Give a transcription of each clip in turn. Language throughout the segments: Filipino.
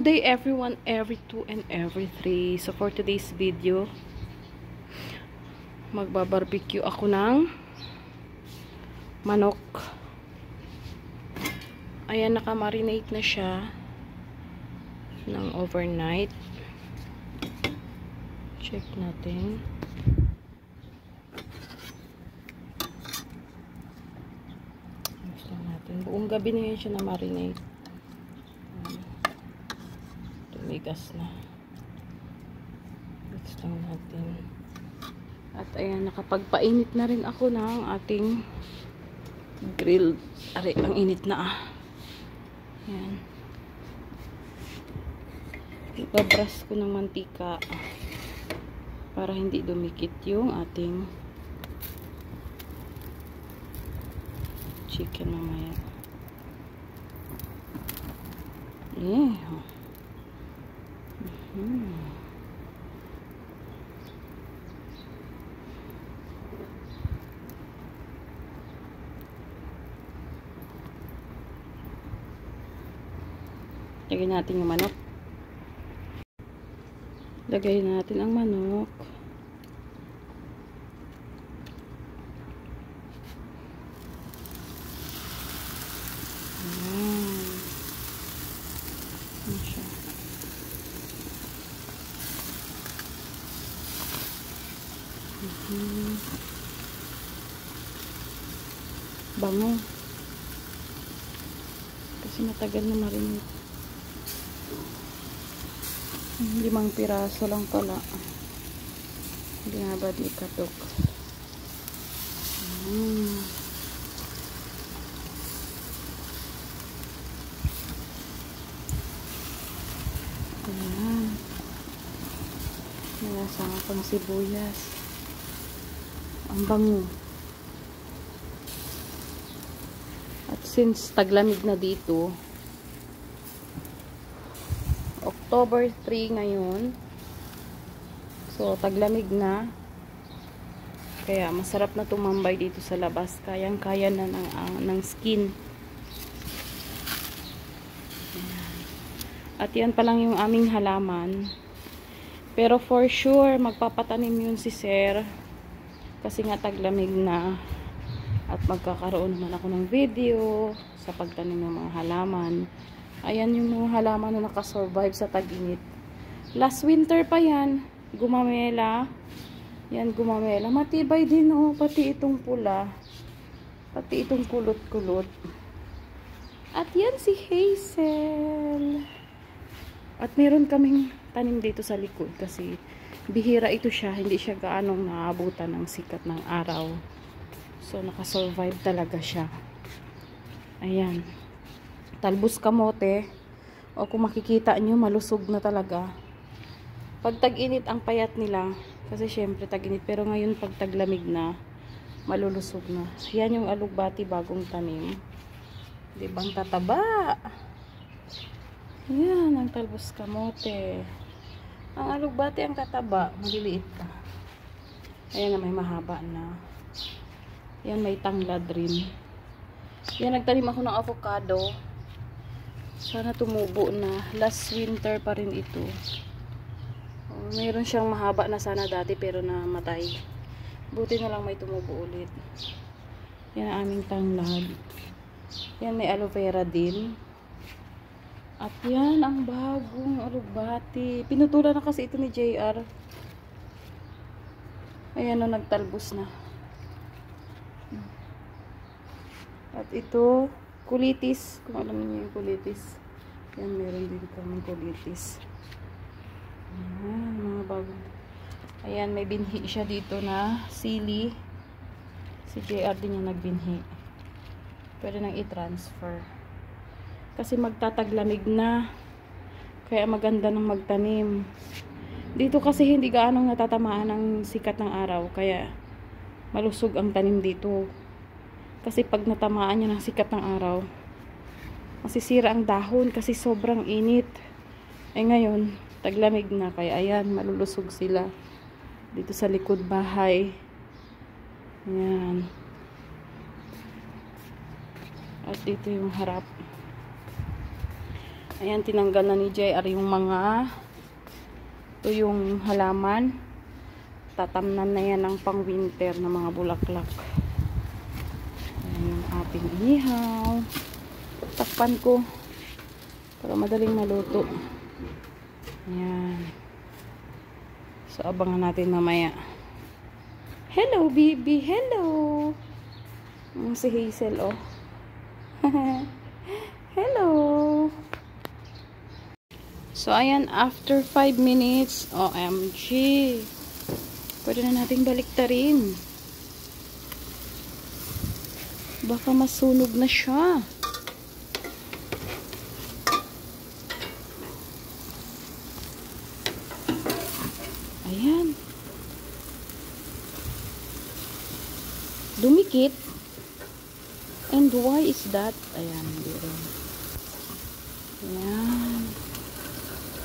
Good day everyone, every 2 and every 3. So for today's video, magbabarbecue ako ng manok. Ayan, nakamarinate na siya ng overnight. Check natin. Buong gabi na yan siya na marinate. Tumigas na. Mix lang natin. At ayan, nakapagpainit na rin ako ng ating grill. Are, ang init na ah. Ayan. Ibabras ko ng mantika para hindi dumikit yung ating chicken mamaya. Yeah. Lagay natin yung manok. Lagay natin ang manok. Bango. Kasi matagal na marinate. 5 piraso lang pala. Hindi nga ba di katok. Ayan. Nalasang akong sibuyas. Ang bango. At since taglamig na dito, October 3 ngayon, so taglamig na, kaya masarap na tumambay dito sa labas. Kayang-kaya na ng skin. At yan pa lang yung aming halaman. Pero for sure, magpapatanim yun si Sir. Kasi nga taglamig na. At magkakaroon naman ako ng video sa pagtanim ng mga halaman. Ayan yung mga halaman na nakasurvive sa tag-init. Last winter pa yan. Gumamela. Yan, gumamela. Matibay din oh. Pati itong pula. Pati itong kulot-kulot. At yan si Hazel. At meron kaming tanim dito sa likod. Kasi bihira ito siya. Hindi siya gaanong naabutan ng sikat ng araw. So, nakasurvive talaga siya. Ayan. Talbos kamote. O kung makikita nyo, malusog na talaga. Pag tag-init, ang payat nila. Kasi syempre tag-init. Pero ngayon, pag taglamig na, malulusog na. Yan yung alugbati bagong tanim. Diba ang tataba? Yan, ang talbos kamote. Ang alugbati ang kataba. Maliliit pa. Ayan na, may mahaba na. Yan, may tanglad rin. Yan, nagtanim ako ng avocado. Sana tumubo na. Last winter pa rin ito. Mayroon siyang mahaba na sana dati pero namatay. Buti na lang may tumubo ulit. Yan ang aming tanglad. Yan, may aloe vera din. At yan, ang bagong alugbati. Pinutulan na kasi ito ni JR. Ayan o, nagtalbos na. At ito, kulitis. Kung alam niyo yung kulitis. Yan, meron din kaming kulitis. Ayan, mga bagong. Ayan, may binhi siya dito na sili. Si JR din yung nagbinhi. Pwede nang i-transfer. Kasi magtataglamig na. Kaya maganda ng magtanim. Dito kasi hindi gaanong natatamaan ng sikat ng araw. Kaya malusog ang tanim dito. Kasi pag natamaan niya ng sikat ng araw, masisira ang dahon kasi sobrang init. Eh ngayon, taglamig na. Kaya ayan, malulusog sila. Dito sa likod bahay. Ayan. At dito yung harap. Ayan, tinanggal na ni JR yung mga ito yung halaman. Tatamnan na yan ng pang winter na mga bulaklak. Ayan yung ating inihaw. Takpan ko para madaling maluto. Ayan. So, abangan natin mamaya. Hello, baby. Hello. Si Hazel, oh. Hello. So, ayan, after 5 minutes, OMG, pwede na natin baliktarin. Baka masunog na siya. Ayan. Dumikit. And why is that? Ayan, dito. Ayan.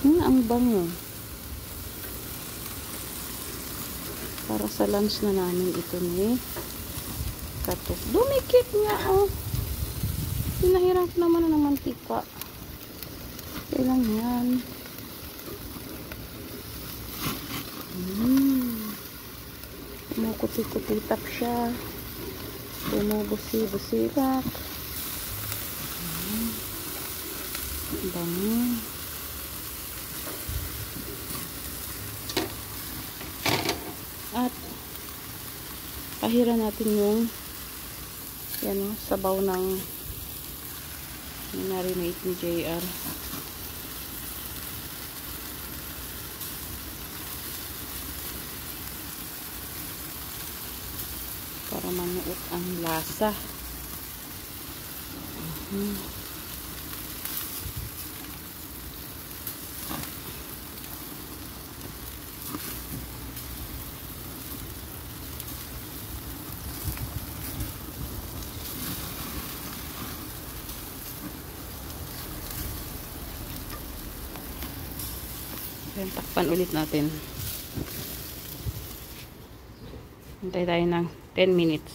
Ang bango. Para sa lunch na namin ito ni Katok. Dumikit nga, oh. Pinahiran ko naman ng mantika. Kailan yan? Kumukuti-kutitap siya. Bumubusi-busirak. Bango. At pahira natin yung yan o, sabaw ng marinate ni JR. Para manuot ang lasa. Ayan, takpan ulit natin. Hintay tayo ng 10 minutes.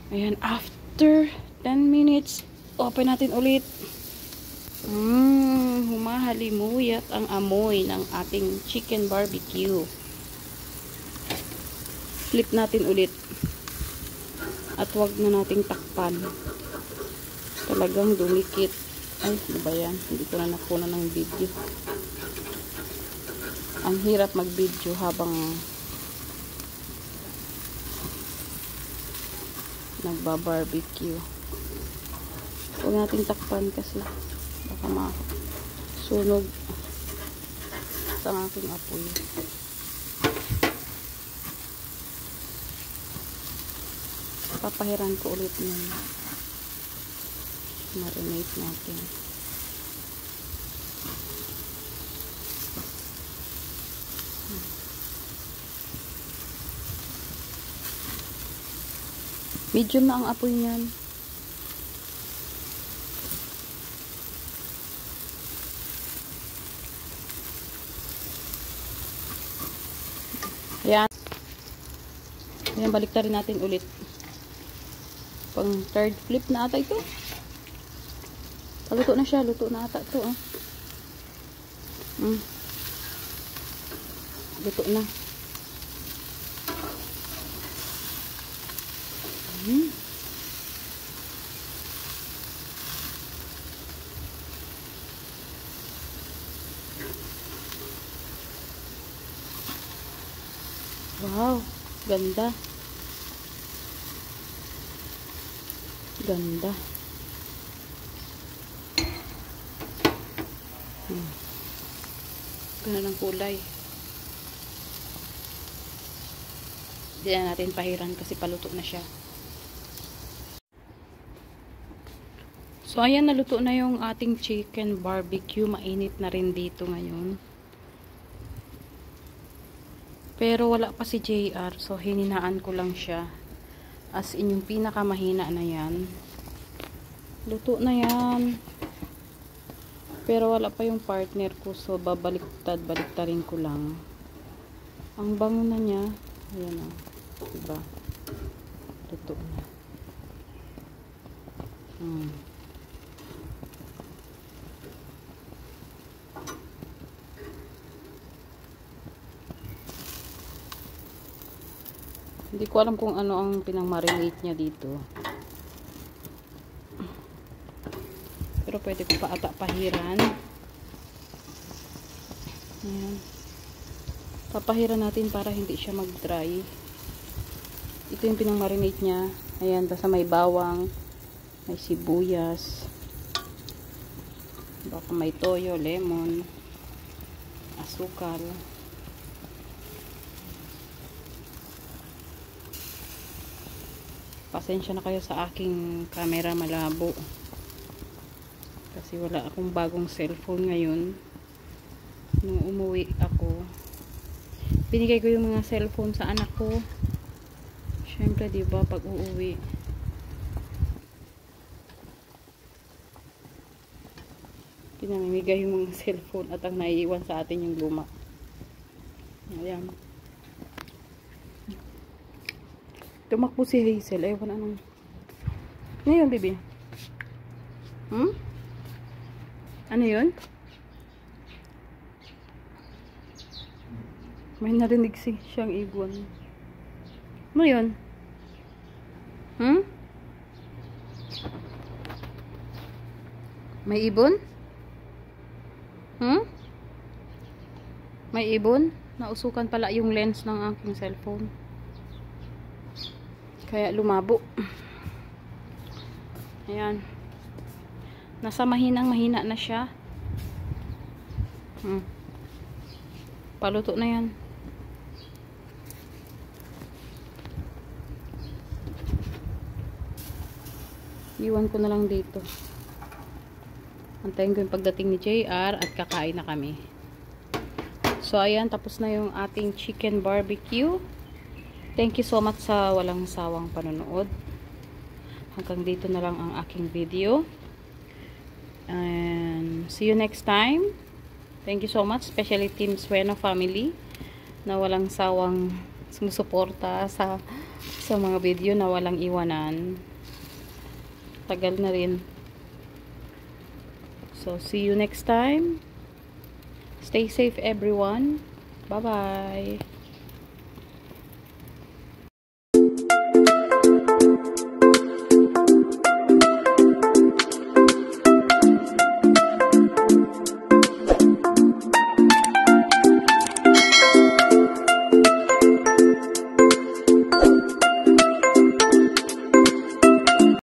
Ayan, after 10 minutes, open natin ulit. Humahalimuyat ang amoy ng ating chicken barbecue. Flip natin ulit. At wag na nating takpan. Talagang dumikit. Ay, ano ba yan? Hindi ko na nakuha ng video. Ang hirap mag-video habang nagba-barbecue. Huwag natin takpan kasi baka masunog sa aking apoy. Papahiran ko ulit yung marinate natin. Medium na ang apoy niyan. Ayan. Ayan, baliktarin natin ulit. Pang third flip na ata ito. Luto na siya. Luto na ata ito. Luto na. Wow, ganda. Ganda. Ganda ng kulay. Hindi na natin pahiran kasi paluto na siya. So, ayan, naluto na yung ating chicken barbecue. Mainit na rin dito ngayon. Pero wala pa si JR. So, hininaan ko lang siya. As in, yung pinakamahina na yan. Luto na yan. Pero wala pa yung partner ko. So, baliktarin ko lang. Ang bango na niya. Ayan o. Diba? Luto na. Hindi ko alam kung ano ang pinang-marinate niya dito. Pero pwede ko pa ata pahiran. Ayan. Papahiran natin para hindi siya mag-dry. Ito yung pinang-marinate niya. Ayan, basta may bawang, may sibuyas, baka may toyo, lemon, asukal. Pasensya na kayo sa aking camera, malabo. Kasi wala akong bagong cellphone ngayon. Nung umuwi ako, binigay ko yung mga cellphone sa anak ko. Siyempre, diba, pag uuwi. Pinamimigay yung mga cellphone at ang naiiwan sa atin yung luma. Ayan. Tumakbo si Hazel. Ewan anong. Ngayon, baby. Ano yun? May narinig siyang ibon. Ano yun? May ibon? May ibon? Nausukan pala yung lens ng aking cellphone. Kaya lumabo. Ayan. Nasa mahina na siya. Paluto na yan. Iwan ko na lang dito. Antayin ko yung pagdating ni JR at kakain na kami. So, ayan. Tapos na yung ating chicken barbecue. Thank you so much sa walang sawang panonood. Hanggang dito na lang ang aking video. And see you next time. Thank you so much. Especially Team Sueno family na walang sawang sumusuporta sa mga video na walang iwanan. Tagal na rin. So, see you next time. Stay safe everyone. Bye-bye.